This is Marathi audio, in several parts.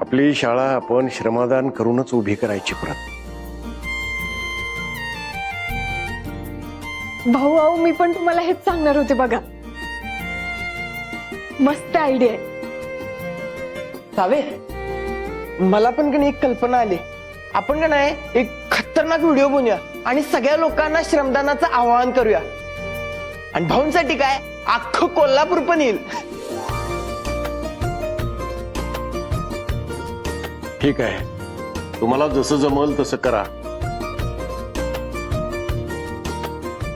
आपली शाळा आपण श्रमदान करूनच उभी करायची परत. भाऊ भाऊ मी पण तुम्हाला हेच सांगणार होते बघा. मस्त आयडिया आहे. सावे, मला पण कणी एक कल्पना आली. आपण का नाही एक खतरनाक व्हिडिओ बनवूया आणि सगळ्या लोकांना श्रमदानाचं आवाहन करूया. आणि भाऊंसाठी काय अख्खं कोल्हापूर पण येईल. ठीक आहे, तुम्हाला जसं जमल तसं करा.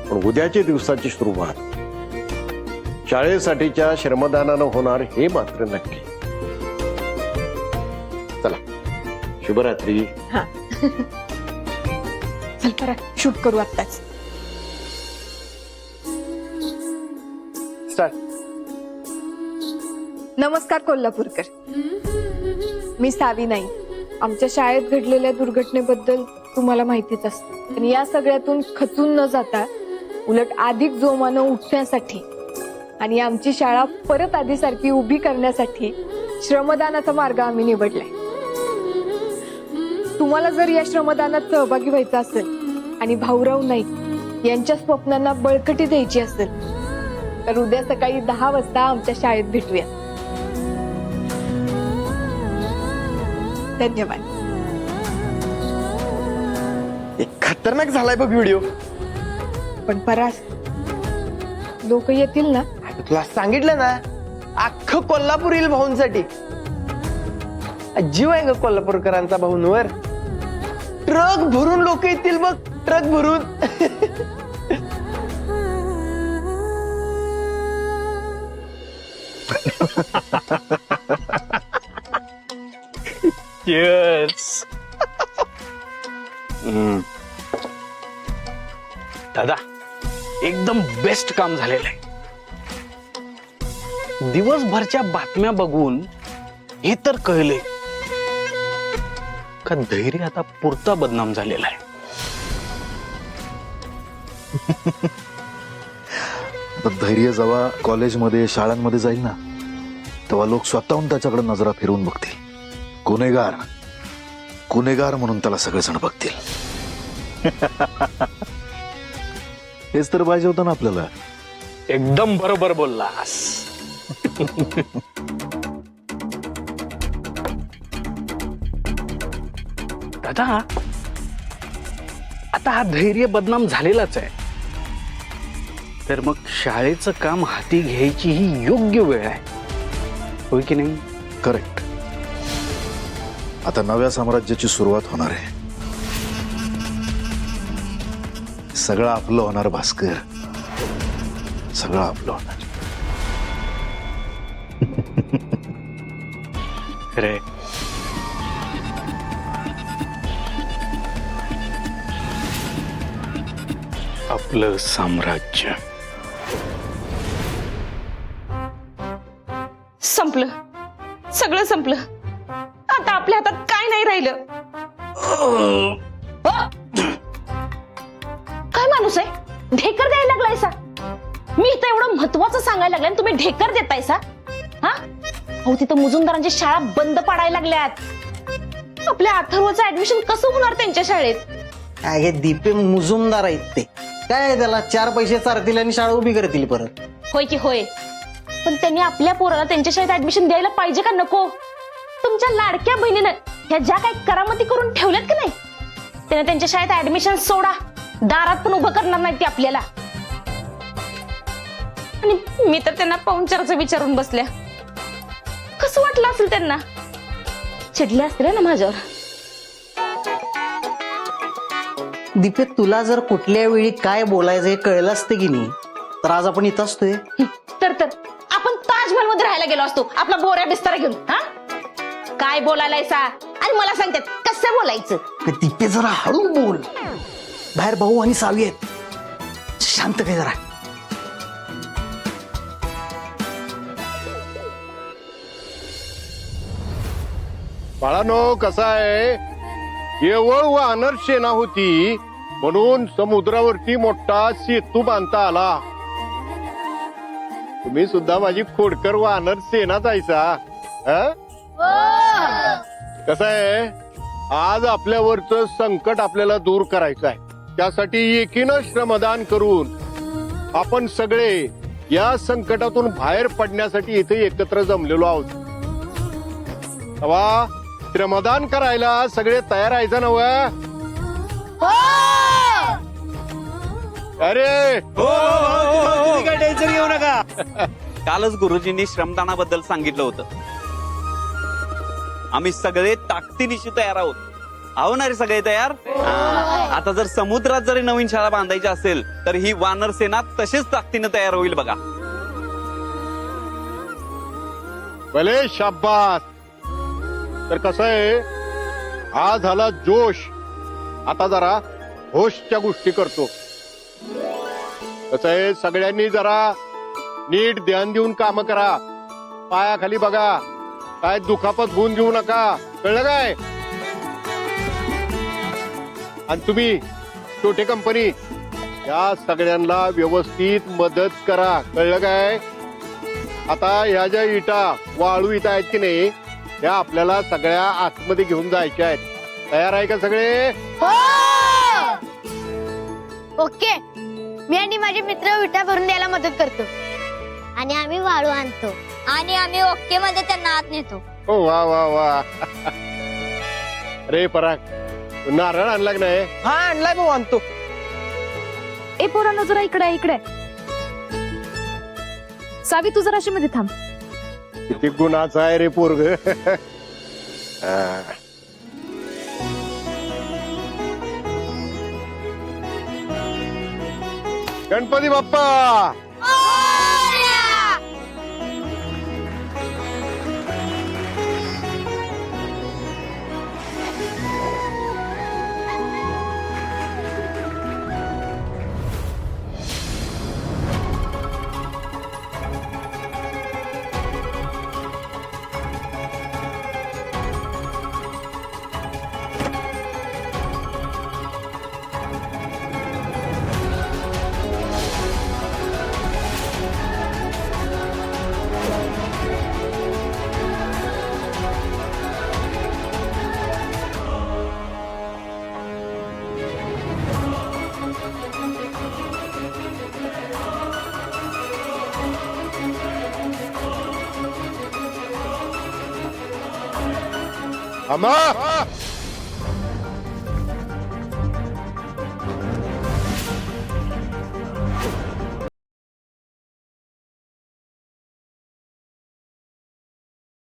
पण उद्याच्या दिवसाची सुरुवात शाळेसाठीच्या श्रमदानानं होणार हे मात्र नक्की. चला, शुभरात्री. हा चल करा, शूट करू आत्ताच. स्टार्ट. नमस्कार कोल्हापूरकर, मी सावी नाही. आमच्या शाळेत घडलेल्या दुर्घटनेबद्दल तुम्हाला माहितीच असतं. पण या सगळ्यातून खचून न जाता उलट अधिक जोमानं उठण्यासाठी आणि आमची शाळा परत आधीसारखी उभी करण्यासाठी श्रमदानाचा मार्ग आम्ही निवडलाय. तुम्हाला जर या श्रमदानात सहभागी व्हायचं असेल आणि भाऊराव नाईक यांच्या स्वप्नांना बळकटी द्यायची असेल तर उद्या सकाळी 10 वाजता आमच्या शाळेत भेटूया. धन्यवाद. एक खतरनाक झालाय बघ व्हिडिओ. पण परास, लोक येतील ना? तुला सांगितलं ना, अख्खं कोल्हापूर येईल भाऊंसाठी. जीव आहे ग कोल्हापूरकरांचा भाऊंवर. ट्रक भरून लोक येतील बघ, ट्रक भरून. Cheers. दादा, एकदम बेस्ट काम झालेलं आहे. दिवसभरच्या बातम्या बघून हे तर कळले का धैर्य आता पुरता बदनाम झालेला आहे. धैर्य जेव्हा कॉलेजमध्ये शाळांमध्ये जाईल ना, तेव्हा लोक स्वतःहून त्याच्याकडे नजरा फिरवून बघतील. गुन्हेगार गुन्हेगार म्हणून त्याला सगळेजण बघतील. हेच तर पाहिजे होतं ना आपल्याला. एकदम बरोबर बोललास. दादा, आता हा धैर्य बदनाम झालेलाच आहे, तर मग शाळेचं काम हाती घ्यायची ही योग्य वेळ आहे, होय की नाही? करेक्ट. आता नव्या साम्राज्याची सुरुवात होणार आहे. सगळं आपलं होणार भास्कर, सगळं आपलं होणार. रे, आपलं साम्राज्य संपलं, सगळं संपलं. आता आपल्या हातात काय नाही राहिलं. काय माणूस आहे, ढेकर द्यायला लागलायसा. मी इथं एवढं महत्वाचं सांगायला लागलं आणि तुम्ही ढेकर देतायसा. हा हो, तिथं मुजुमदारांची शाळा बंद पाडायला लागल्यात. आपल्या अथर्वचं ऍडमिशन कसं होणार त्यांच्या शाळेत? हे दीपे मुजुमदार आहेत ते. काय त्याला 4 पैसे चारतील आणि शाळा उभी करतील परत. होय की होय, पण त्यांनी आपल्या पोराला त्यांच्या शाळेत ऍडमिशन द्यायला पाहिजे का नको? तुमच्या लाडक्या बहिणीनं ह्या ज्या काही करामती करून ठेवल्यात की नाही, त्याने त्यांच्या शाळेत ऍडमिशन सोडा, दारात पण उभं करणार नाही ते आपल्याला. आणि मी तर त्यांना पाहुणचाराचं विचारून बसल्या. कसं वाटलं असेल त्यांना? चिडले असतील ना माझ्यावर. दीपे, तुला जर कुठल्या वेळी काय बोलायचं हे कळलं असतं की नाही, तर आज आपण इथं असतोय. तर आपण ताजमहल मध्ये राहायला गेलो असतो, आपला बोऱ्या बिस्तारा घेऊन. हा काय बोलायलायसा आणि मला सांगतात कसं बोलायचं? दीपे, जरा हळू बोल. बाहेर भाऊ आणि सावी आहेत. शांत काय जरा. बाळानो, कसा आहे, केवळ वानर सेना होती म्हणून समुद्रावरती मोठा सेतू बांधता आला. तुम्ही सुद्धा माझी खोडकर वानर सेना जायचा. कसं आहे, आज आपल्यावरचं संकट आपल्याला दूर करायचं आहे. त्यासाठी एकीनं श्रमदान करून आपण सगळे या संकटातून बाहेर पडण्यासाठी इथे एकत्र जमलेलो आहोत. तेव्हा श्रमदान करायला सगळे तयार व्हायचं नव? अरे काय टेन्शन घेऊ नका. कालच गुरुजींनी श्रमदानाबद्दल सांगितलं होतं. आम्ही सगळे ताकदीनिशी तयार आहोत. आहो ना रे सगळे तयार? आता जर समुद्रात जरी नवीन शाळा बांधायची असेल तर ही वानर सेना तशीच ताकदीनं तयार होईल बघा. भले शाब्बास. तर कसं आहे, हा झाला जोश. आता जरा होशच्या गोष्टी करतो. कसं आहे, सगळ्यांनी जरा नीट ध्यान देऊन काम करा. पायाखाली बघा, काय दुखापत होऊन घेऊ नका. कळलं काय? आणि तुम्ही छोटे कंपनी या सगळ्यांना व्यवस्थित मदत करा. कळलं काय? आता ह्या ज्या इटा वाळू इटा आहेत की नाही, त्या आपल्याला सगळ्या आतमध्ये घेऊन जायच्या आहेत. तयार आहे का सगळे? ओके. मी आणि माझे मित्र विटा भरून द्यायला मदत करतो. आणि आम्ही वाळू आणतो. आणि आम्ही ओके मध्ये त्यांना आत नेतो. हो, वा वा वा. अरे पराग, तू नारळ आणला की नाही? हा आणलाय भाऊ, आणतो. ए पोरांनो, जरा इकडे इकडे. सावी, तू जरा अशी मध्ये थांब. किती गुणाचं आहे रे पोरग. गणपती बाप्पा. अम्मा